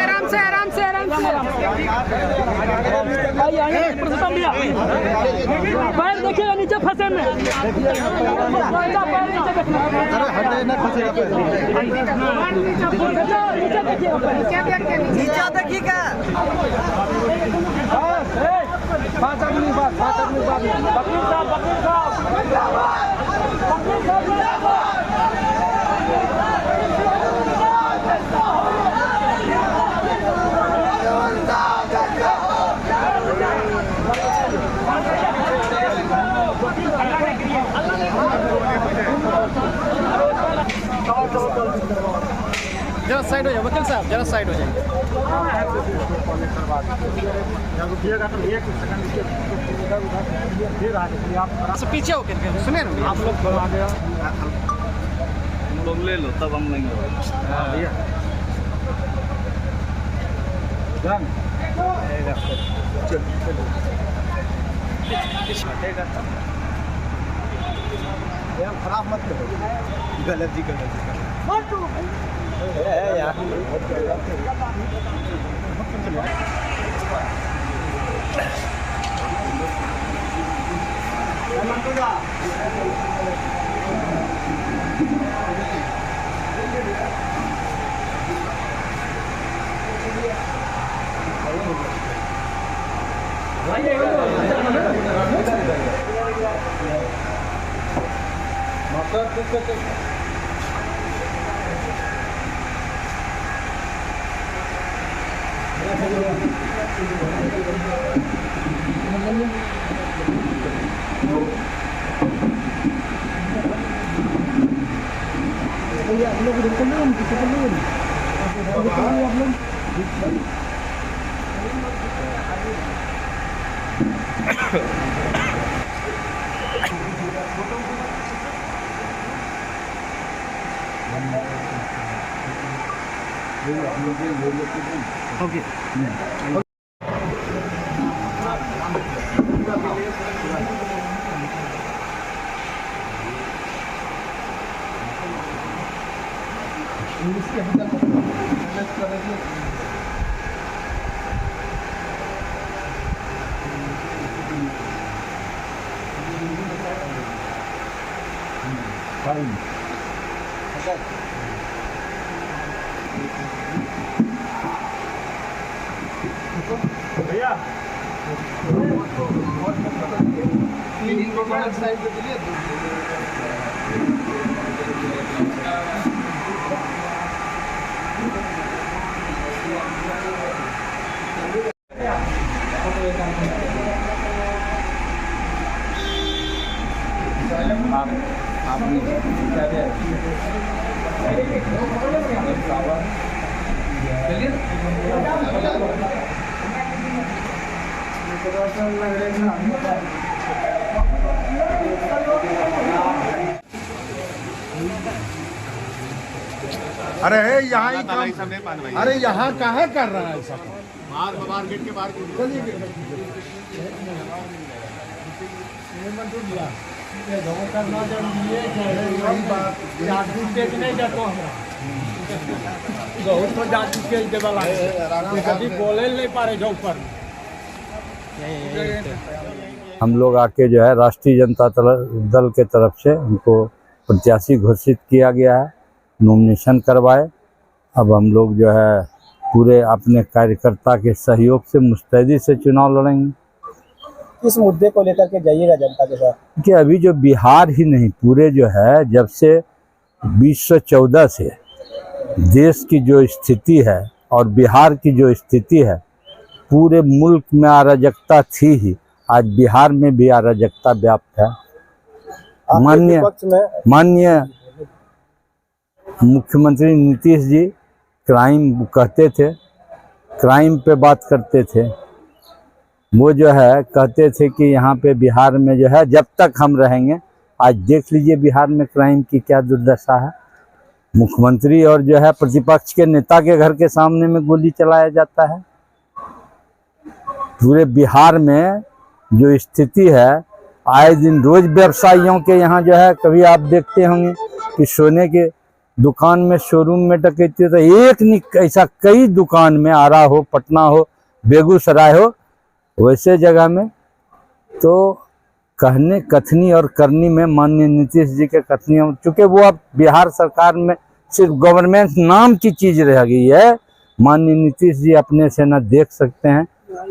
आराम से आराम से आराम से पैर देखिएगा नीचे फंसे में। नीचे देखिएगा। 5 आदमी बाद वकील साहब जरा साइड हो जाए वकील साहब, जरा साइड हो जाइए। पीछे होकर सुने ना आप लोग हम लोग ले लो तब हम लेंगे। खराब मत करो, गलत जी गलत यार। ओके भैया अरे यहाँ ही अरे यहाँ काहे कर रहा है सब? बाहर गेट के बाहर बोले नहीं पा रहे जो पर हम लोग आके जो है राष्ट्रीय जनता दल के तरफ से उनको प्रत्याशी घोषित किया गया है, नॉमिनेशन करवाए। अब हम लोग जो है पूरे अपने कार्यकर्ता के सहयोग से मुस्तैदी से चुनाव लड़ेंगे। किस मुद्दे को लेकर के जाइएगा जनता के साथ? कि अभी जो बिहार ही नहीं पूरे जो है जब से 2014 से देश की जो स्थिति है और बिहार की जो स्थिति है, पूरे मुल्क में अराजकता थी ही, आज बिहार में भी अराजकता व्याप्त है। माननीय मुख्यमंत्री नीतीश जी क्राइम कहते थे, क्राइम पे बात करते थे। वो जो है कहते थे कि यहाँ पे बिहार में जो है जब तक हम रहेंगे, आज देख लीजिए बिहार में क्राइम की क्या दुर्दशा है। मुख्यमंत्री और जो है प्रतिपक्ष के नेता के घर के सामने में गोली चलाया जाता है। पूरे बिहार में जो स्थिति है, आए दिन रोज व्यवसायियों के यहाँ जो है, कभी आप देखते होंगे कि सोने के दुकान में, शोरूम में डकैती तो एक नहीं, ऐसा कई दुकान में, आरा हो, पटना हो, बेगूसराय हो, वैसे जगह में तो कहने कथनी और करनी में माननीय नीतीश जी के कथनी, चूँकि वो अब बिहार सरकार में सिर्फ गवर्नमेंट नाम की चीज़ रह गई है। माननीय नीतीश जी अपने से न देख सकते हैं,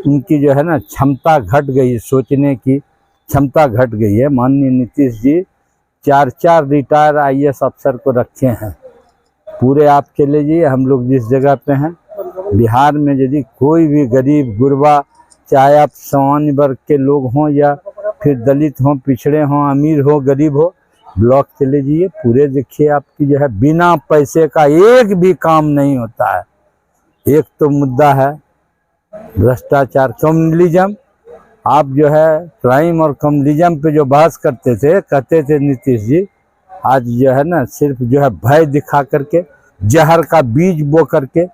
उनकी जो है ना क्षमता घट गई, सोचने की क्षमता घट गई है। माननीय नीतीश जी 4 रिटायर IAS अफसर को रखे हैं। पूरे आप चले जाइए, हम लोग जिस जगह पे हैं बिहार में, यदि कोई भी गरीब गुरबा, चाहे आप सामान्य वर्ग के लोग हों या फिर दलित हों, पिछड़े हों, अमीर हो, गरीब हो, ब्लॉक चले जाइए, पूरे देखिए आपकी जो है बिना पैसे का एक भी काम नहीं होता है। एक तो मुद्दा है भ्रष्टाचार, कम्युनलिज्म। आप जो है क्राइम और कम्युनलिज्म पे जो बहस करते थे, कहते थे नीतीश जी, आज जो है ना सिर्फ जो है भय दिखा करके, जहर का बीज बो करके,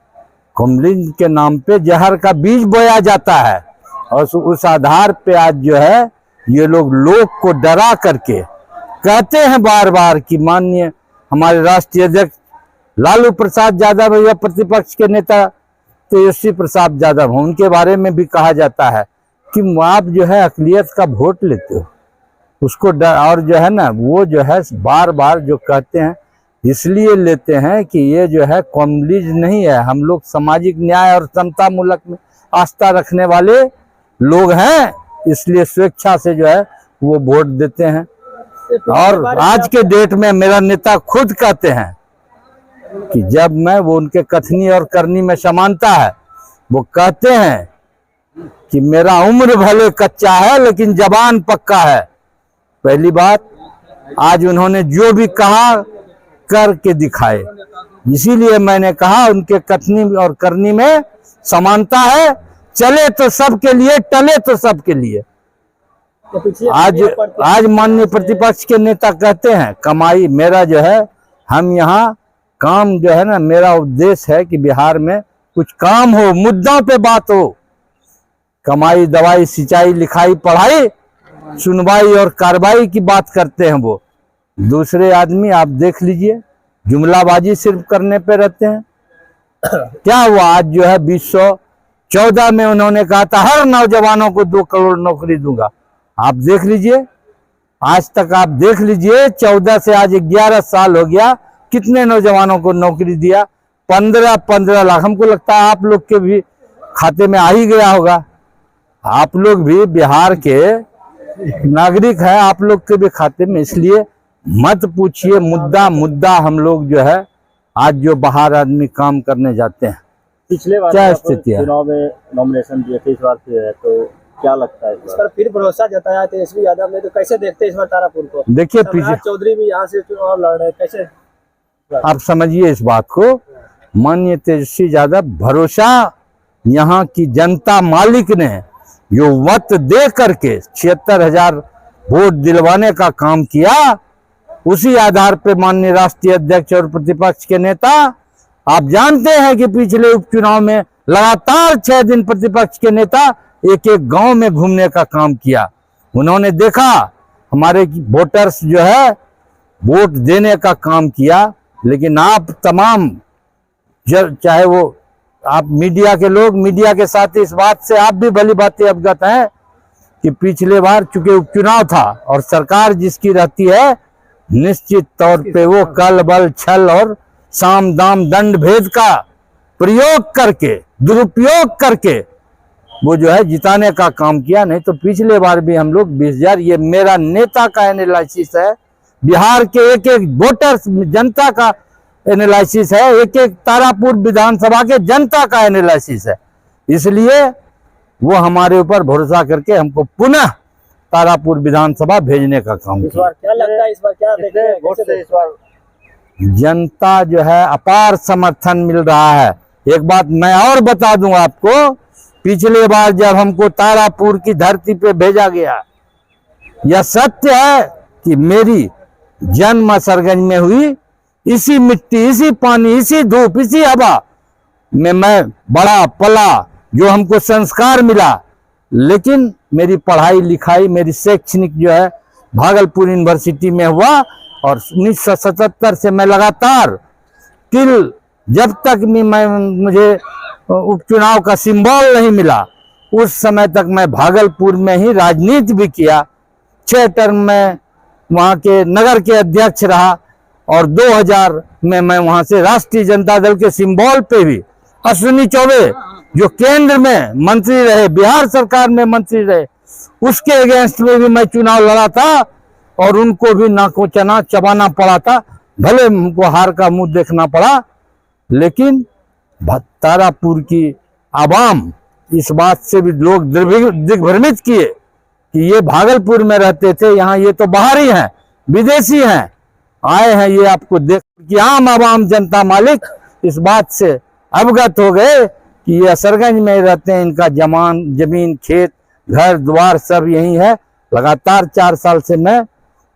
कम्युनलिज्म के नाम पे जहर का बीज बोया जाता है और उस आधार पे आज जो है ये लोग को डरा करके कहते हैं बार बार कि माननीय हमारे राष्ट्रीय अध्यक्ष लालू प्रसाद यादव या प्रतिपक्ष के नेता तेजस्वी प्रसाद यादव, उनके बारे में भी कहा जाता है कि आप जो है अक़लियत का वोट लेते हो, उसको और जो है ना वो जो है बार बार जो कहते हैं इसलिए लेते हैं कि ये जो है कम्युनलिज्म नहीं है, हम लोग सामाजिक न्याय और समता मूलक में आस्था रखने वाले लोग हैं, इसलिए स्वेच्छा से जो है वो वोट देते हैं। और आज के डेट में मेरा नेता खुद कहते हैं कि जब मैं वो उनके कथनी और करनी में समानता है, वो कहते हैं कि मेरा उम्र भले कच्चा है लेकिन जबान पक्का है। पहली बात, आज उन्होंने जो भी कहा करके दिखाए, इसीलिए मैंने कहा उनके कथनी और करनी में समानता है। चले तो सबके लिए, टले तो सबके लिए। आज माननीय प्रतिपक्ष के नेता कहते हैं कमाई मेरा जो है, हम यहाँ काम जो है ना, मेरा उद्देश्य है कि बिहार में कुछ काम हो, मुद्दों पे बात हो, कमाई, दवाई, सिंचाई, लिखाई, पढ़ाई, सुनवाई और कार्रवाई की बात करते हैं वो। दूसरे आदमी आप देख लीजिए, जुमलाबाजी सिर्फ करने पे रहते हैं। क्या हुआ आज जो है 2014 में उन्होंने कहा था हर नौजवानों को 2 करोड़ नौकरी दूंगा। आप देख लीजिए, आज तक आप देख लीजिए, 14 से आज 11 साल हो गया, कितने नौजवानों को नौकरी दिया? 15 लाख। हमको लगता है आप लोग के भी खाते में आ ही गया होगा। आप लोग भी बिहार के नागरिक हैं, आप लोग के भी खाते में, इसलिए मत पूछिए। मुद्दा हम लोग जो है आज जो बाहर आदमी काम करने जाते हैं, पिछले बार क्या स्थिति है? चुनाव में नॉमिनेशन दिए थे, इस बार फिर है, तो क्या लगता है इस पर फिर भरोसा जताया तेजस्वी यादव ने, तो कैसे देखते हैं इस बार तारापुर को? देखिए, चौधरी भी यहाँ से चुनाव लड़ रहे, कैसे आप समझिए इस बात को। माननीय तेजस्वी यादव, भरोसा यहाँ की जनता मालिक ने जो वक्त दे करके 76,000 वोट दिलवाने का काम किया, उसी आधार पे माननीय राष्ट्रीय अध्यक्ष और प्रतिपक्ष के नेता, आप जानते हैं कि पिछले उपचुनाव में लगातार 6 दिन प्रतिपक्ष के नेता एक गांव में घूमने का काम किया। उन्होंने देखा हमारे वोटर्स जो है वोट देने का काम किया। लेकिन आप तमाम चाहे वो आप मीडिया के लोग, मीडिया के साथ इस बात से आप भी भली बातें अवगत हैं कि पिछले बार चूंकि उपचुनाव था और सरकार जिसकी रहती है, निश्चित तौर पे वो कल बल छल और साम दाम दंड भेद का प्रयोग करके, दुरुपयोग करके वो जो है जिताने का काम किया। नहीं तो पिछले बार भी हम लोग 20,000, ये मेरा नेता का एनालिसिस है, बिहार के एक वोटर्स जनता का एनालिसिस है, एक तारापुर विधानसभा के जनता का एनालिसिस है। इसलिए वो हमारे ऊपर भरोसा करके हमको पुनः तारापुर विधानसभा भेजने का काम किया। इस बार क्या लगता है, इस बार क्या देखते हैं वोट से? इस बार जनता जो है अपार समर्थन मिल रहा है। एक बात मैं और बता दूं आपको, पिछले बार जब हमको तारापुर की धरती पे भेजा गया, यह सत्य है कि मेरी जन्म असरगंज में हुई, इसी मिट्टी, इसी पानी, इसी धूप, इसी हवा में मैं बड़ा पला, जो हमको संस्कार मिला लेकिन मेरी पढ़ाई लिखाई, मेरी शैक्षणिक जो है भागलपुर यूनिवर्सिटी में हुआ। और 1977 से मैं लगातार टिल जब तक भी मुझे उपचुनाव का सिंबल नहीं मिला, उस समय तक मैं भागलपुर में ही राजनीति भी किया। 6 टर्म में वहाँ के नगर के अध्यक्ष रहा और 2000 में मैं वहाँ से राष्ट्रीय जनता दल के सिंबल पे भी अश्विनी चौबे जो केंद्र में मंत्री रहे, बिहार सरकार में मंत्री रहे, उसके अगेंस्ट में भी मैं चुनाव लड़ा था और उनको भी नाको चना चबाना पड़ा था। भले उनको हार का मुंह देखना पड़ा, लेकिन तारापुर की आवाम इस बात से भी लोग दिग्भ्रमित किए कि ये भागलपुर में रहते थे, यहाँ ये तो बाहरी हैं, विदेशी हैं, आए हैं ये आपको देख कि आम आवाम जनता मालिक इस बात से अवगत हो गए कि ये असरगंज में रहते हैं, इनका जमीन खेत घर द्वार सब यही है। लगातार 4 साल से मैं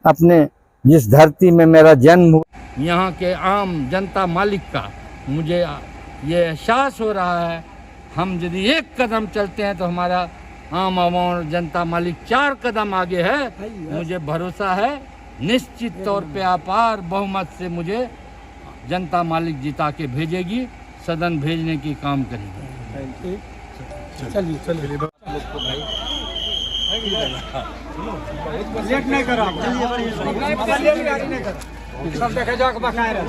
अपने जिस धरती में मेरा जन्म हुआ, यहाँ के आम जनता मालिक का मुझे ये एहसास हो रहा है। हम यदि एक कदम चलते हैं तो हमारा आम आवाम जनता मालिक 4 कदम आगे है। मुझे भरोसा है निश्चित तौर पे अपार बहुमत से मुझे जनता मालिक जिता के भेजेगी, सदन भेजने की काम करेगी। चलिए लेट नहीं करो, सब देखे जाके बकाया रहे।